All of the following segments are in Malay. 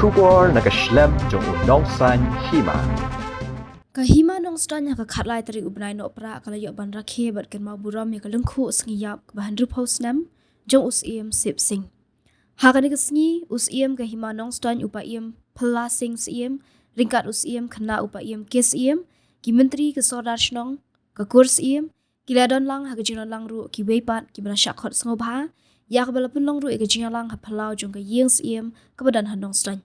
Shubor nakaslem jong unongsan hima. Kahima nong stan yang kakhatlai tari ubnai no pra kalayo ban rakhe bat kan mau buram ya kalengkhu sngiyap bahan rup haus nam jong usiem sip sing. Hakani kesngi usiem kahima nong stan upaiem pelasing siem ringkat usiem kena upaiem kesiem ki menteri kesodar shnong ke kurs iem kiladon lang hagajinon lang ru ki weipat ki bana syakhot sngobha ya kabala punong ru hagajinon lang hapalau jong ka yeng siem kebadan hanong stan.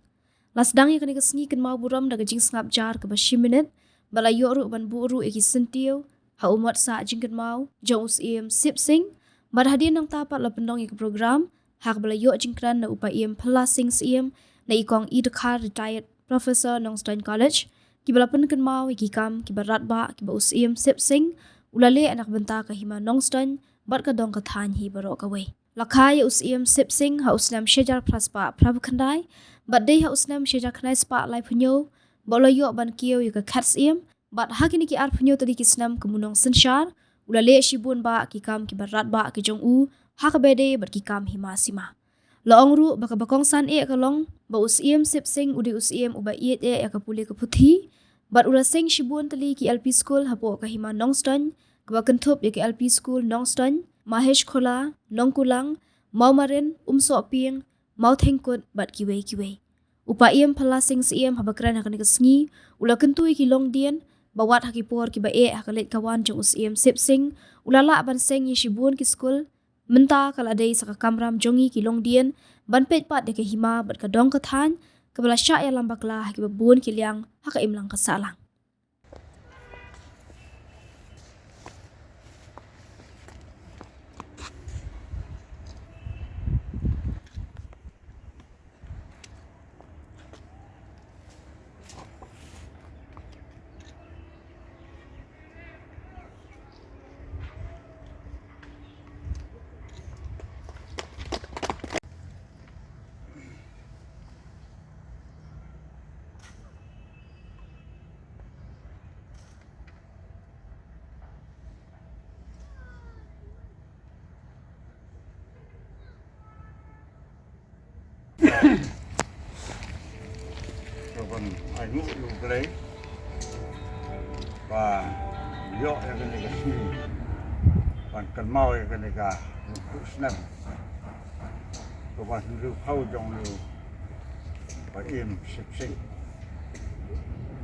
Lasdang ya kani kesngi kan mau buram daga jing sngap jar ke 20 minit balayo ru ban bu ru eki sentiu ha umat sa jingkat mau jong usiem sip sing barhadin nang tapat la pendong ek program hak balayo jingkran na upaiem pelasing siem na ikong idekar retired professor nong Stein College ki balapan kan mau eki kam ki barat ba ki ba usiem sip sing ulale anak benta ka hima nong Stein bat ka dong ka than hi baro ka we lakai usiem sip sing ha usnam shejar praspa prabu khandai bat dei ha usnam shejar khnai spa lai punyo bolayo ban kiyo yuka khats iem bat hakini ki ar punyo tadi kisnam kemunong sensyar ulale shibun ba ki kam ki barat ba ki jong u hakabede bat ki kam himasima laong ru baka bakong san e kalong ba usiem sip sing udi usiem uba iet e ka puli ka puthi bat ula sing shibun tali ki LP school hapo ka hima nongston ka kentup ki LP school nongston mahesh khola nongkulang maumarin umso pieng mau thengkut bat kiwe upaiem pelasing siem habakran hakani kesngi ula kentui ki long dien bawat hakipor ki ba e hakalet kawan jong usiem sip sing ulala ban seng yishibun ki school menta kala dei saka kamram jongi ki long dien ban pet pat de ke hima bat ka dong ka than kabala sya ya lambakla ki babun ki liang haka imlang ka salang. Còn ai ngủ lục lấy và dọ cái này cái gì còn cần mau cái này cả cũng snap còn lưu khâu trong lưu và im xịt xịt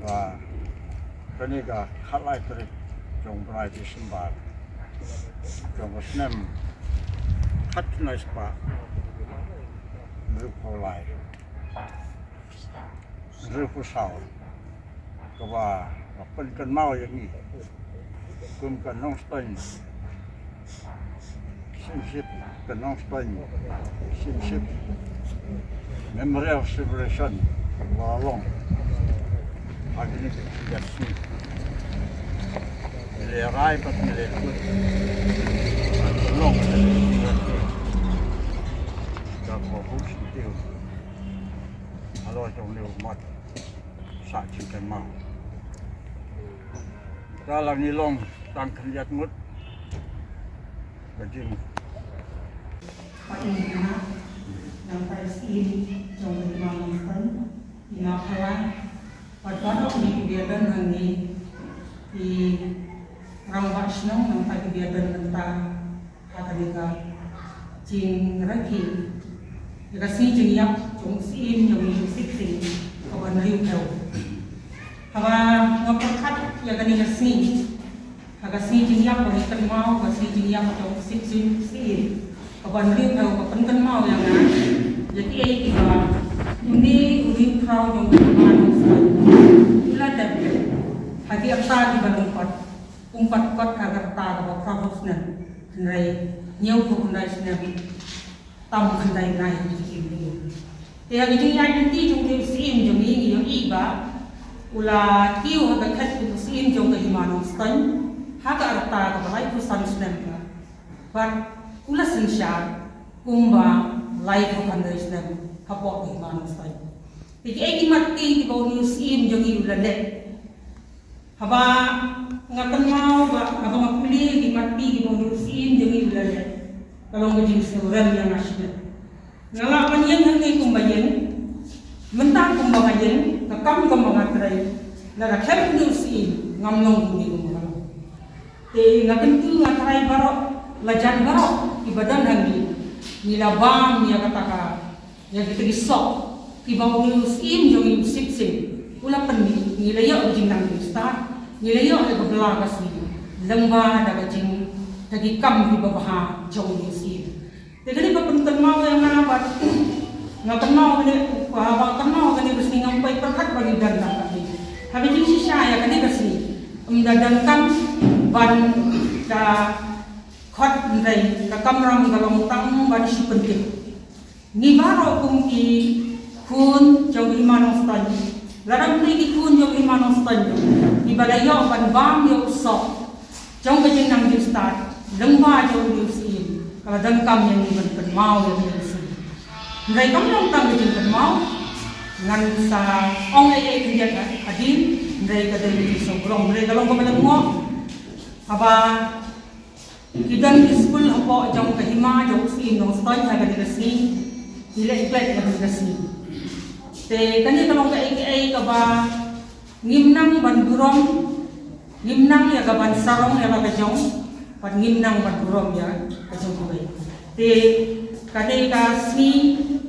và cái này cả khát lại cái trong cái này sinh hoạt trong cái snap khát này spa lưu khâu lại rưผู้สาวก็ว่าเป็นกันเมาอย่างนี้กลุ่มกันน้องสเตนสินชิปกันน้องสเตนสินชิป Memorial Celebration ว่าลงอันนี้จะสิมีเลยร้ายปัดมีเลยกุดลงจากหัวผู้สิเดียวอร่อยจงเร็วมัดสะชิงกันมาถ้าเรานี้ลงตั้งขยันมุดก็จริง yang pasti jauh dari Malaysia, di Nakalan, pada waktu kegiatan ini di Rawasnong yang pada kegiatan tentang akademika jing ragi, jika si jing yak jung sim yang siksi kawan riu kau, hawa ngaperkat ya kan ini si, haga si jing yak berikan mau, haga si jing yak jung siksi si. Kawan riu kau kepenting mau yang nak jadi kita ini riu kau yang manusia ila dapat hati apa di balung umpat kot agar tak bawa profesional nai nyau pun nai senabi tam kendai nai begini dia jadi yang nanti jumpa sim jumpa ini yang iba ulah kiu agar kat itu sim jumpa manusia haga arta bawa itu sansunan but ulah sensyar kumba live condition hapok di manusia. Jadi eki mati di bawah musim jangi ulah net. Haba ngakan mau apa ngapuli di mati di bawah musim jangi ulah net. Kalau ngajin seorang yang asyik. Ngalapan yang hengi kumbayan mentang kumbangan yen kakam kumbangan trai lara khep ni usi ngamlong ni kumbangan te ngakentu ngatrai barok lajan barok ibadan hangi nila bam ya kataka ya kita gisok ibang ni usim jong sip sip ula pendi nila yo jing nang start nila yo le babla kasi lengba daga jing dagi kam di babah jong ni usim te kali papuntan mau yang nganabat ngakenal kani bahwa kenal kani bersih ngampai perkat bagi dandang kani habis ini sisa ya kani bersih mendadangkan ban ka khot ndai ka kamram galong tang ban si penting ni baro kum ki kun jong imano stan larang ki kun jong imano stan ni balayo ban bam yo sok jong ka jing nang di start lengba jong di usin kalau dangkam yang ni ban mau yang ni Mereka belum tahu jengkel mau, ngan sa ong ay kerja adin, mereka dari sobrong, mereka belum kebetulan mau, apa kita di sekolah apa jauh ke hima, jauh sini, jauh stay jaga di sini, tidak ikut jaga di sini. Te kani kalau ke ay kaba ngimnang ban burong, ngimnang ya kaban sarong ya laga jauh, pan ngimnang ban burong ya kajong kubai. Te kani kasni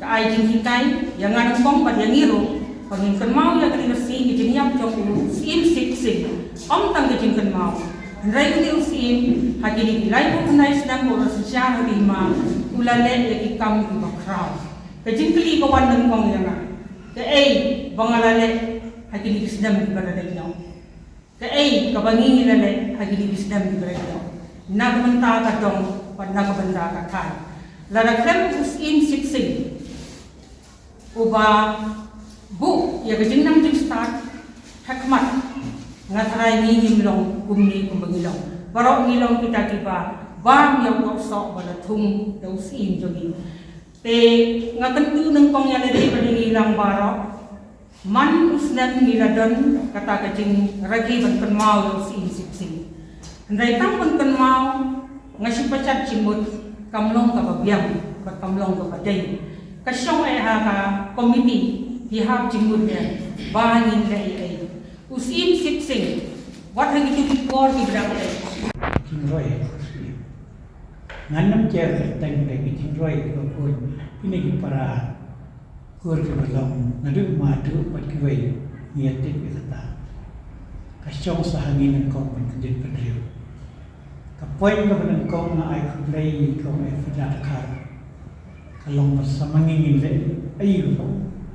ai jing hikai yang ngan bong pad yang iru pangin kan mau ya kani si jing yap jong sim sik sik om tang jing kan mau rai ni usim hagini lai ko kanai sedang ko sesya hadi ma ulale ya ki kam ki bakrau ke jing kli ko wan nang kong yang ke ai bangalale hagini sedang di barada nyau ke ai ka bangi lale hagini sedang di barada nyau na menta ka dong pad na ka benda ka kan lara krem usim sik sik uba bu ya kejing nang jing start hikmat ngatarai ni ngilong kumni kumbangilong barok ngilong kita tiba bam yang sok bala thung dau sim jogi te ngakentu nang kong ya dari ngilang barok man usnan ngiladon kata kejing ragi ban kenmau dau sim sip sim ndai tang ban kenmau ngasi pacat cimut kamlong ka babiang ba kamlong ka padai kasyong ay haka komiti hihap jingud niya bahangin na ay usim sipsing wat hang itu dipor di berang ay jingroy nganam cer kerteng de jingroy ko pun ini para kur ke belong ngadu madu pat kiwai niatit kata kasyong sahangin ko pun kejit pedriu kapoin ko ben ko na ay kublay ko ay fadak kar kalau bersama ingin le ayu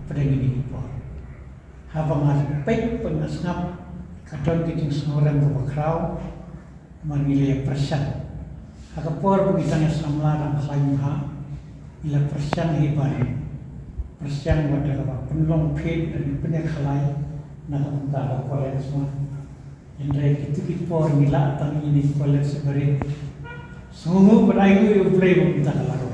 pada ini po habang aspek pengasngap kadon kiting seorang kebakrau manile persan hakapor bugitang samlarang khaimha ila persan hiban persan wadala penlong phet dan penek khalai na tentara kolej semua indrai kitu mila tang ini kolej sebare sungu berayu yu play kita kalaro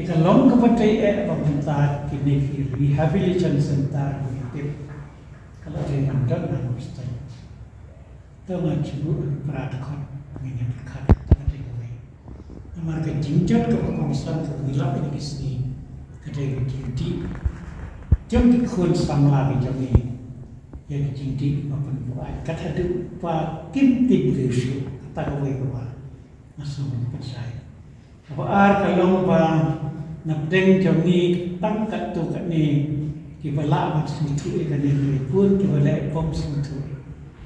Ika long kepatai pemerintah kini rehabilitation center begitu. Kalau dia mandor nak mesti. Tengah cibu peradakon ini berkat tadi kau. Amar kejinjat ke pengurusan kebila ini sini. Kedai kejinti. Jom dikun samla bijami. Yang kejinti maupun buat. Kata tu pak kinti berusia. Kata kau bawa. Masuk percaya. Apa kalau napdeng jami tangkat tu kat ni kibala mak sentu ikan ni pun kibala pom sentu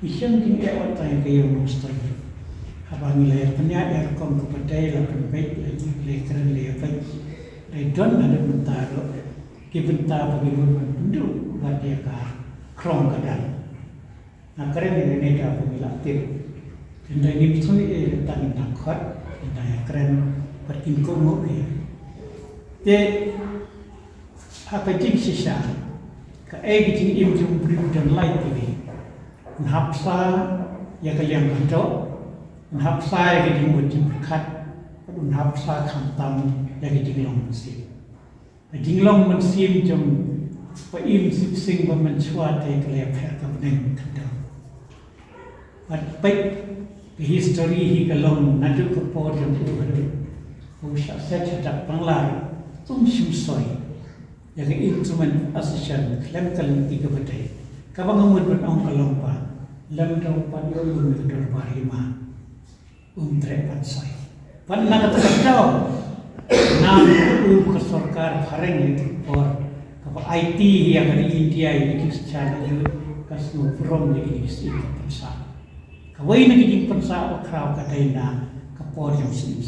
isyang king wat tay kayo mustai abang nilai penyak yang kom kepadai la pembek lagi le keren le apa le don ada mentaro kibenta bagi pendu buat dia ka krong kadan na keren ni dah pemila tip dan ini betul tangin tangkot dan keren bertingkung ni Te apa jing sisa ka jing im jung brim dan light ini nhapsa ya kalian kanto nhapsa ya jing wajib berkat nhapsa khantam ya jing long mesin jing long mesin jung pa im sip sing ba menchua te kalian pher ka beng kanto at pek history hi kalong nadu ko por jung tu usah set tak panglar tum sum soi yang instrumen asisten klaim kalim tiga badai kabang ngamud berong kalompa lam dong pan yo lun ke dorbar lima tre pansai pan na katao nam ke sarkar hareng itu por kapa IT yang ada di India ini secara itu kasno from lagi di pansa kawai na giging pansaokraw katay na kapor yung sim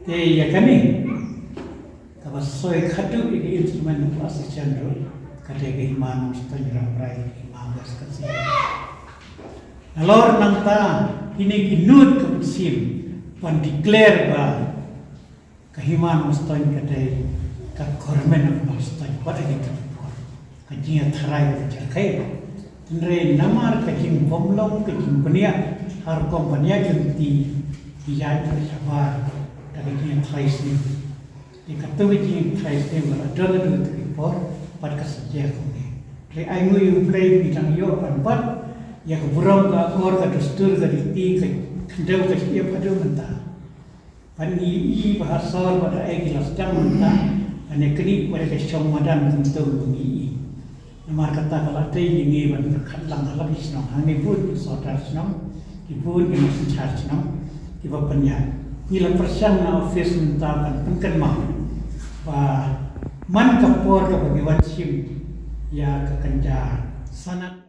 ya kami tapos soy khatu ini instrumen asisten ro katay kehiman setengah rai magas kasi nalor nang ta ini ginut kepusim pan declare ba kehiman setengah katay ka kormen setengah pada gitu kajian terai terkait Nre namar kajing bomlong kajing penia har kompania jenti diyan sabar dari kajing thais ni di katu kajing thais ni beradal du tripor pad kasajia kone re aingu yu play bidang yo panpat ya keburang ka kor ka dustur ka diti ka kendau ka dia padu menta pan i bahasa pada ai kilas jam menta ane kini pada ka syong madan tentu bungi Namar kata kalau ada ini ban berkatlang halap isnong hangi pun saudara senong ibun yang masih charge senong tiba penyak nila persiang na office mentakan pengkan mah man kapor ke bagian sim ya kekenja sanat